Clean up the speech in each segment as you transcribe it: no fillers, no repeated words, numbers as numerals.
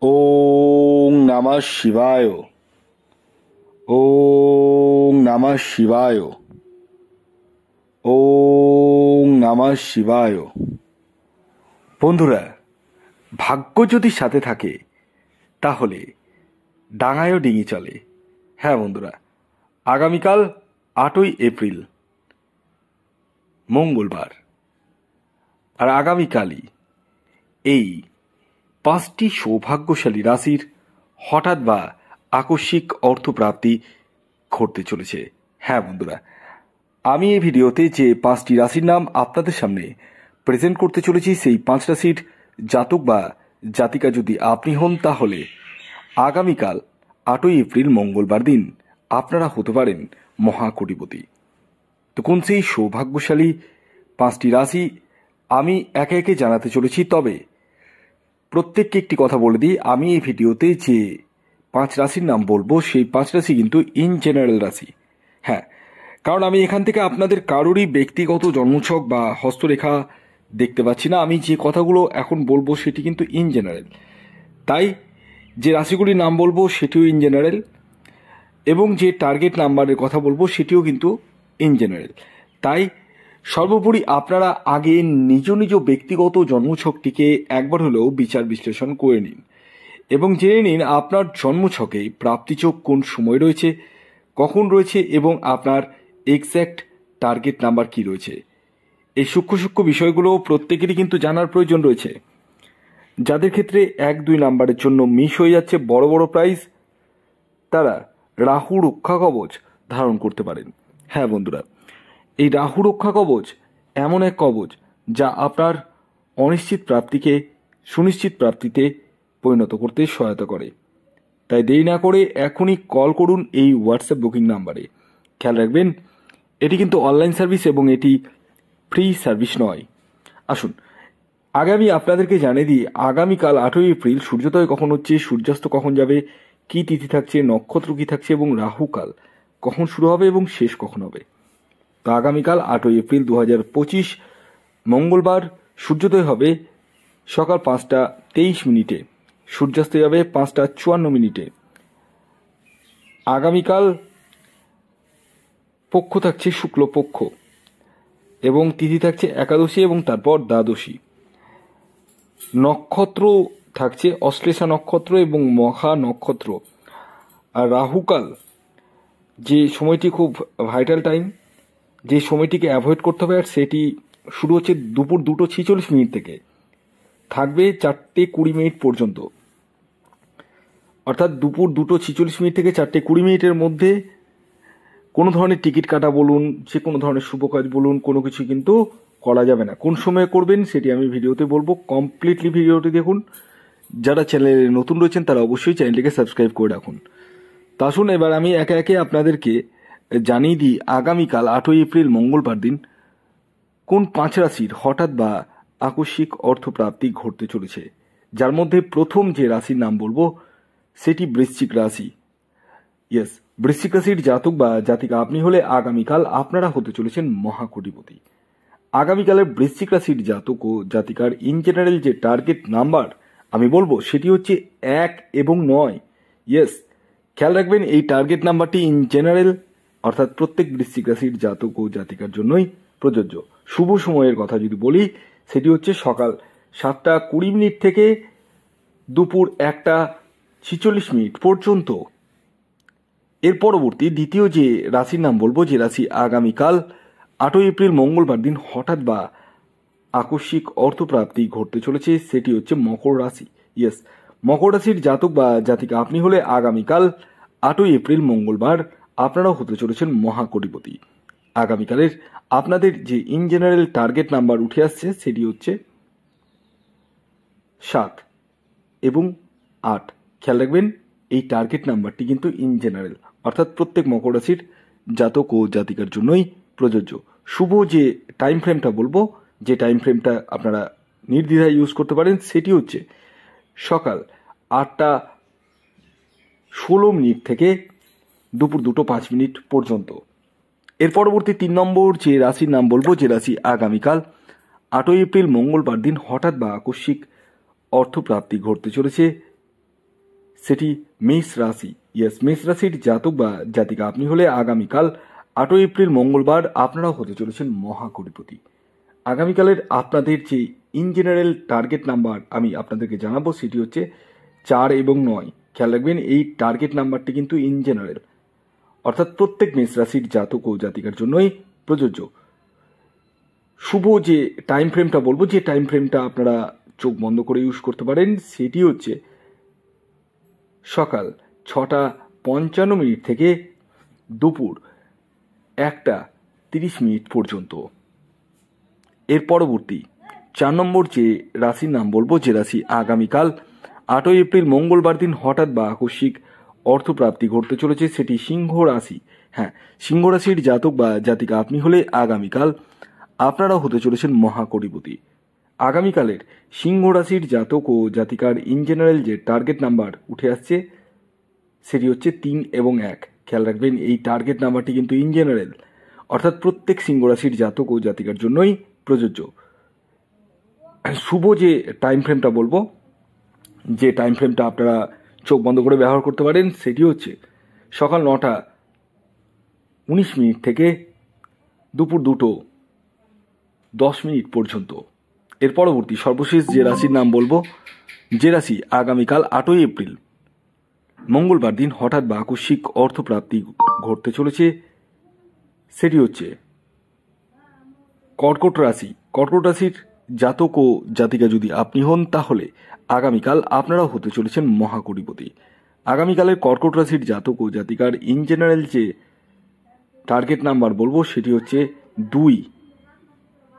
ওং নমঃ শিবায়। ওং নমঃ শিবায়। ওং নমঃ শিবায়। বন্ধুরা, ভাগ্য যদি সাথে থাকে তাহলে ডাঙায়ও ডিঙি চলে। হ্যাঁ বন্ধুরা, আগামীকাল 8ই এপ্রিল মঙ্গলবার, আর আগামীকালই এই 5টি সৌভাগ্যশালী রাশির হঠাৎ বা আকস্মিক অর্থপ্রাপ্তি ঘটতে চলেছে। হ্যাঁ বন্ধুরা, আমি এই ভিডিওতে যে 5টি রাশির নাম আপনাদের সামনে প্রেজেন্ট করতে চলেছি, সেই 5 রাশির জাতক বা জাতিকা যদি আপনি হন তাহলে আগামীকাল 8ই এপ্রিল মঙ্গলবার দিন আপনারা হতে পারেন মহাকোটিপতি। তো কোন সেই সৌভাগ্যশালী 5টি রাশি আমি একে একে জানাতে চলেছি। তবে প্রত্যেককে একটি কথা বলে দিই, আমি এই ভিডিওতে যে 5 রাশির নাম বলবো সেই 5 রাশি কিন্তু ইন জেনারেল রাশি। হ্যাঁ, কারণ আমি এখান থেকে আপনাদের কারোরই ব্যক্তিগত জন্মছক বা হস্তরেখা দেখতে পাচ্ছি না। আমি যে কথাগুলো এখন বলবো সেটি কিন্তু ইন জেনারেল, তাই যে রাশিগুলির নাম বলবো সেটিও ইন জেনারেল, এবং যে টার্গেট নাম্বারের কথা বলবো সেটিও কিন্তু ইন জেনারেল। তাই সর্বোপরি আপনারা আগে নিজ নিজ ব্যক্তিগত জন্মছকটিকে একবার হলেও বিচার বিশ্লেষণ করে নিন এবং জেনে নিন আপনার জন্মছকে প্রাপ্তিযোগ কোন সময় রয়েছে, কখন রয়েছে এবং আপনার এক্স্যাক্ট টার্গেট নাম্বার কি রয়েছে। এই সূক্ষ্ম সূক্ষ্ম বিষয়গুলো প্রত্যেকেরই কিন্তু জানার প্রয়োজন রয়েছে। যাদের ক্ষেত্রে 1-2 নাম্বারের জন্য মিস হয়ে যাচ্ছে বড় বড় প্রাইজ, তারা রাহু রক্ষা কবচ ধারণ করতে পারেন। হ্যাঁ বন্ধুরা, এই রাহু রক্ষা কবচ এমন এক কবচ যা আপনার অনিশ্চিত প্রাপ্তিকে সুনিশ্চিত প্রাপ্তিতে পরিণত করতে সহায়তা করে। তাই দেরি না করে এখনই কল করুন এই হোয়াটসঅ্যাপ বুকিং নাম্বারে। খেয়াল রাখবেন, এটি কিন্তু অনলাইন সার্ভিস এবং এটি ফ্রি সার্ভিস নয়। আসুন আগে আমি আপনাদেরকে জানিয়ে দিই, আগামীকাল 8ই এপ্রিল সূর্যোদয় কখন হচ্ছে, সূর্যাস্ত কখন যাবে, কি তিথি থাকছে, নক্ষত্র কি থাকছে এবং রাহুকাল কখন শুরু হবে এবং শেষ কখন হবে। তো আগামীকাল 8ই এপ্রিল 2025 মঙ্গলবার সূর্যোদয় হবে সকাল 5টা 23 মিনিটে, সূর্যাস্ত যাবে 5টা 54 মিনিটে। আগামীকাল পক্ষ থাকছে শুক্লপক্ষ এবং তিথি থাকছে একাদশী এবং তারপর দ্বাদশী। নক্ষত্র থাকছে অশ্লেষা নক্ষত্র এবং মখা নক্ষত্র। আর রাহুকাল, যে সময়টি খুব ভাইটাল টাইম, যে সময়টিকে অ্যাভয়েড করতে হবে, আর সেটি শুরু হচ্ছে দুপুর 2:46 মিনিট থেকে, থাকবে 4:20 মিনিট পর্যন্ত। অর্থাৎ দুপুর 2:46 মিনিট থেকে 4:20 মিনিটের মধ্যে কোনো ধরনের টিকিট কাটা বলুন, যে কোনো ধরনের শুভ কাজ বলুন, কোনো কিছু কিন্তু করা যাবে না। কোন সময় করবেন সেটি আমি ভিডিওতে বলবো, কমপ্লিটলি ভিডিওটি দেখুন। যারা চ্যানেলে নতুন রয়েছেন তারা অবশ্যই চ্যানেলটিকে সাবস্ক্রাইব করে রাখুন। তা আসুন এবার আমি একে একে আপনাদেরকে জানিয়ে দিই আগামীকাল 8ই এপ্রিল মঙ্গলবার দিন কোন 5 রাশির হঠাৎ বা আকস্মিক অর্থপ্রাপ্তি ঘটতে চলেছে। যার মধ্যে প্রথম যে রাশির নাম বলবো সেটি বৃশ্চিক রাশি। ইয়েস, বৃশ্চিক রাশির জাতক বা জাতিকা আপনি হলে আগামীকাল আপনারা হতে চলেছেন মহাকোটিপতি। আগামীকালের বৃশ্চিক রাশির জাতক ও জাতিকার ইন জেনারেল যে টার্গেট নাম্বার আমি বলবো সেটি হচ্ছে 1 এবং 9। ইয়েস, খেয়াল রাখবেন এই টার্গেট নাম্বারটি ইন জেনারেল, অর্থাৎ প্রত্যেক বৃশ্চিক রাশির জাতক ও জাতিকার জন্যই প্রযোজ্য। শুভ সময়ের কথা যদি বলি সেটি হচ্ছে সকাল 7টা 20 মিনিট থেকে দুপুর 1টা 46 মিনিট পর্যন্ত। এর পরবর্তী দ্বিতীয় যে রাশির নাম বলবো, যে রাশি আগামীকাল 8ই এপ্রিল মঙ্গলবার দিন হঠাৎ বা আকস্মিক অর্থপ্রাপ্তি ঘটতে চলেছে, সেটি হচ্ছে মকর রাশি। ইয়েস, মকর রাশির জাতক বা জাতিকা আপনি হলে আগামীকাল 8ই এপ্রিল মঙ্গলবার আপনারাও হতে চলেছেন মহাকোটিপতি। আগামীকালের আপনাদের যে ইন জেনারেল টার্গেট নাম্বার উঠে আসছে সেটি হচ্ছে 7 এবং 8। খেয়াল রাখবেন এই টার্গেট নাম্বারটি কিন্তু ইন জেনারেল, অর্থাৎ প্রত্যেক মকর রাশির জাতক ও জাতিকার জন্যই প্রযোজ্য। শুভ যে টাইম ফ্রেমটা বলবো, যে টাইম ফ্রেমটা আপনারা নির্দ্বিধায় ইউজ করতে পারেন, সেটি হচ্ছে সকাল 8টা 16 মিনিট থেকে দুপুর 2:05 মিনিট পর্যন্ত। এর পরবর্তী 3 নম্বর যে রাশির নাম বলবো, যে রাশি আগামীকাল 8ই এপ্রিল মঙ্গলবার দিন হঠাৎ বা আকস্মিক অর্থপ্রাপ্তি ঘটতে চলেছে, সেটি মেষ রাশি। মেষ রাশির জাতক বা জাতিকা আপনি হলে আগামীকাল 8 এপ্রিল মঙ্গলবার আপনারাও হতে চলেছেন মহাকোটিপতি। আগামীকালের আপনাদের যে ইন জেনারেল টার্গেট নাম্বার আমি আপনাদেরকে জানাবো সেটি হচ্ছে 4 এবং 9। খেয়াল রাখবেন এই টার্গেট নাম্বারটি কিন্তু ইন জেনারেল, অর্থাৎ প্রত্যেক মেষ রাশির জাতক ও জাতিকার জন্যই প্রযোজ্য। শুভ যে টাইম ফ্রেমটা বলবো, যে টাইম ফ্রেমটা আপনারা চোখ বন্ধ করে ইউজ করতে পারেন, সেটি হচ্ছে সকাল 6:55 থেকে দুপুর 1:30 পর্যন্ত। এর পরবর্তী 4 নম্বর যে রাশির নাম বলবো, যে রাশি আগামীকাল 8 এপ্রিল মঙ্গলবার দিন হঠাৎ বা আকস্মিক অর্থপ্রাপ্তি ঘটতে চলেছে, সেটি সিংহ রাশি। সিংহ রাশির জাতক বা জাতিকা আপনি হলে আগামীকাল আপনারাও হতে চলেছেন মহাকোটিপতি। আগামীকালের সিংহ রাশির জাতক ও জাতিকার ইন জেনারেল যে টার্গেট নাম্বার উঠে আসছে সেটি হচ্ছে 3 এবং 1। খেয়াল রাখবেন এই টার্গেট নাম্বারটি কিন্তু ইন জেনারেল, অর্থাৎ প্রত্যেক সিংহ রাশির জাতক ও জাতিকার জন্যই প্রযোজ্য। শুভ যে টাইম ফ্রেমটা বলবো, যে টাইম ফ্রেমটা আপনারা চোখ বন্ধ করে ব্যবহার করতে পারেন, সেটি হচ্ছে সকাল 9:19 থেকে দুপুর 2:10 পর্যন্ত। এর পরবর্তী সর্বশেষ যে রাশির নাম বলবো, যে রাশি আগামীকাল 8 এপ্রিল মঙ্গলবার দিন হঠাৎ বা আকস্মিক অর্থপ্রাপ্তি ঘটতে চলেছে, সেটি হচ্ছে কর্কট রাশি। কর্কট রাশির জাতক ও জাতিকা যদি আপনি হন, তাহলে আগামীকাল আপনারাও হতে চলেছেন মহাকোটিপতি। আগামীকালের কর্কট রাশির জাতক ও জাতিকার ইন জেনারেল যে টার্গেট নাম্বার বলবো, সেটি হচ্ছে 2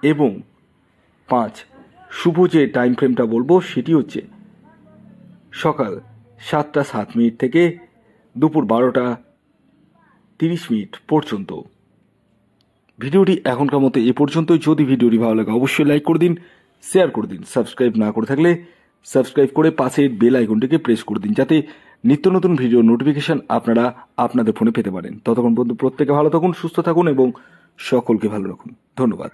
এবং 5। শুভ যে টাইম ফ্রেমটা বলবো, সেটি হচ্ছে সকাল 7:07 থেকে দুপুর 12:30 পর্যন্ত। ভিডিওটি এখনকার মতো এ পর্যন্তই। যদি ভিডিওটি ভালো লাগে অবশ্যই লাইক করে দিন, শেয়ার করে দিন। সাবস্ক্রাইব না করে থাকলে সাবস্ক্রাইব করে পাশের বেল আইকনটিকে প্রেস করে দিন, যাতে নিত্য নতুন ভিডিও নোটিফিকেশন আপনারা আপনাদের ফোনে পেতে পারেন। ততক্ষণ পর্যন্ত প্রত্যেকে ভালো থাকুন, সুস্থ থাকুন এবং সকলকে ভালো রাখুন। ধন্যবাদ।